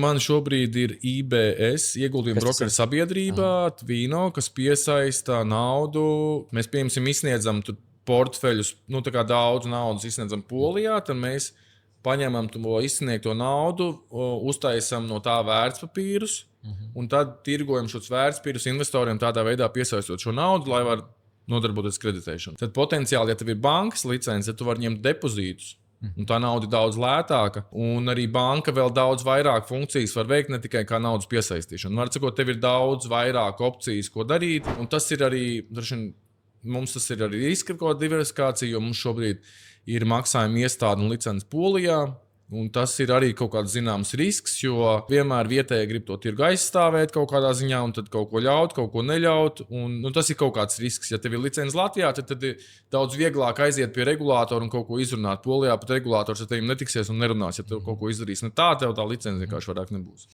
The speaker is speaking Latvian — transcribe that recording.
Man šobrīd ir IBS, ieguldījuma brokeru sabiedrība, Tvino, kas piesaista naudu. Mēs, piemēram, izsniedzam portfeļus, tā kā daudz naudas izsniedzam Polijā, tad mēs paņemam to izsniegto naudu, uztaisam no tā vērtspapīrus, un tad tirgojam šos vērtspapīrus investoriem tādā veidā piesaistot šo naudu, lai var nodarboties kreditēšanu. Tad potenciāli, ja tev ir bankas licence, tad tu vari ņemt depozītus. Un tā nauda ir daudz lētāka, un arī banka vēl daudz vairāk funkcijas var veikt, ne tikai kā naudas piesaistīšana. Var sakot, tev ir daudz vairāk opcijas, ko darīt, un tas ir arī, mums tas ir arī riska diversifikācija, jo mums šobrīd ir maksājuma iestāde un licence Polijā, un tas ir arī kaut kāds zināms risks, jo vienmēr vietējie grib to tirgu aizstāvēt kaut kādā ziņā, un tad kaut ko ļaut, kaut ko neļaut. Un tas ir kaut kāds risks. Ja tev ir licence Latvijā, tad ir daudz vieglāk aiziet pie regulātora un kaut ko izrunāt. Polijā pat regulātors ar tevi netiksies un nerunās. Ja tev kaut ko izdarīs ne tā, tev tā licence vienkārši vairāk nebūs.